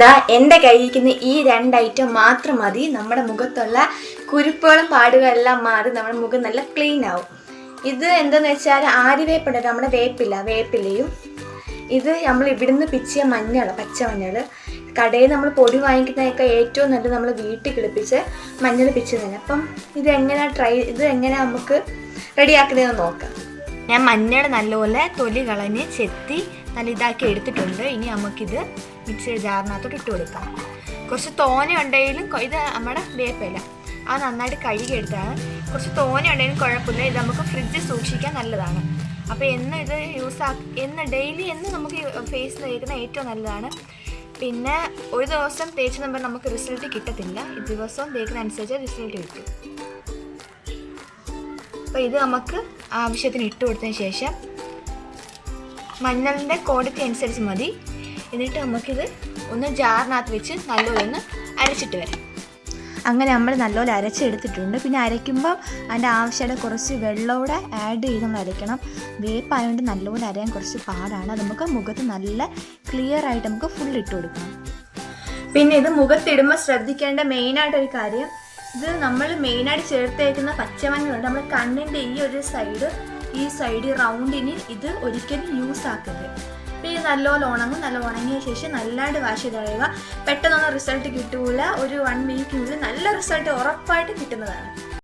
ദാ എൻ്റെ കയ്യിരിക്കുന്ന ഈ 2 ഐറ്റം മാത്രം മതി. നമ്മുടെ മുഖത്തുള്ള കുരുപ്പുകളും പാടുകളെല്ലാം മാറി നമ്മുടെ മുഖം നല്ല ക്ലീൻ ആവും. ഇത് എന്താണെന്ന് വെച്ചാൽ ആര്യവേപ്പുണ്ട്, നമ്മുടെ വേപ്പിലയും ഇത് നമ്മൾ ഇവിടുന്ന് പിച്ചിയ മഞ്ഞൾ, പച്ചമഞ്ഞൾ. കടയിൽ നമ്മൾ പൊടി വാങ്ങിക്കുന്നതൊക്കെ ഏറ്റവും നല്ലത് നമ്മൾ വീട്ടിൽ കിളിപ്പിച്ച് മഞ്ഞൾ പിച്ച് തന്നെ. അപ്പം ഇത് എങ്ങനെ നമുക്ക് റെഡിയാക്കുന്നതെന്ന് നോക്കാം. ഞാൻ മഞ്ഞൾ നല്ലപോലെ തൊലി കളഞ്ഞ് ചെത്തി നല്ല ഇതാക്കി എടുത്തിട്ടുണ്ട്. ഇനി നമുക്കിത് മിക്സിയുടെ ജാറിനകത്തോട്ട് ഇട്ട് കൊടുക്കാം. കുറച്ച് തോന ഉണ്ടെങ്കിലും ഇത് നമ്മുടെ വേപ്പില അത് നന്നായിട്ട് കഴുകിയെടുത്താണ്. കുറച്ച് തോന ഉണ്ടെങ്കിലും കുഴപ്പമില്ല, ഇത് നമുക്ക് ഫ്രിഡ്ജിൽ സൂക്ഷിക്കാൻ നല്ലതാണ്. അപ്പോൾ എന്ന് ഡെയിലി നമുക്ക് ഫേസിൽ തേക്കുന്ന ഏറ്റവും നല്ലതാണ്. പിന്നെ ഒരു ദിവസം തേച്ച് നമ്മൾ നമുക്ക് റിസൾട്ട് കിട്ടത്തില്ല, ദിവസവും തേക്കുന്ന അനുസരിച്ച് റിസൾട്ട് കിട്ടും. അപ്പോൾ ഇത് നമുക്ക് ആവശ്യത്തിന് ഇട്ട് കൊടുത്തതിന് ശേഷം മഞ്ഞളിൻ്റെ ക്വാണ്ടിറ്റി അനുസരിച്ച് മതി. എന്നിട്ട് നമുക്കിത് ഒന്ന് ജാറിനകത്ത് വെച്ച് നല്ലപോലെ ഒന്ന് അരച്ചിട്ട് വരാം. അങ്ങനെ നമ്മൾ നല്ലപോലെ അരച്ചെടുത്തിട്ടുണ്ട്. പിന്നെ അരയ്ക്കുമ്പോൾ അതിൻ്റെ ആവശ്യമായിട്ട് കുറച്ച് വെള്ളമൂടെ ആഡ് ചെയ്ത് നമ്മൾ അരയ്ക്കണം. വേപ്പായതുകൊണ്ട് നല്ലപോലെ അരയാൻ കുറച്ച് പാടാണ്. അത് നമുക്ക് മുഖത്ത് നല്ല ക്ലിയർ ആയിട്ട് നമുക്ക് ഫുൾ ഇട്ട് കൊടുക്കണം. പിന്നെ ഇത് മുഖത്തിടുമ്പോൾ ശ്രദ്ധിക്കേണ്ട മെയിനായിട്ടൊരു കാര്യം, ഇത് നമ്മൾ മെയിനായിട്ട് ചേർത്തേക്കുന്ന പച്ചമഞ്ഞളുണ്ട്. നമ്മൾ കണ്ണിൻ്റെ ഈ സൈഡ് റൗണ്ടിന് ഇത് ഒരിക്കലും യൂസ് ആക്കരുത്. അപ്പോൾ ഇത് നല്ലപോലെ ഉണങ്ങിയ ശേഷം നല്ലതായിട്ട് വാഷ് ചെയ്ത് കളയുക. പെട്ടെന്നൊന്നും റിസൾട്ട് കിട്ടൂല. ഒരു 1 വീക്കിനുള്ളിൽ നല്ല റിസൾട്ട് ഉറപ്പായിട്ട് കിട്ടുന്നതാണ്.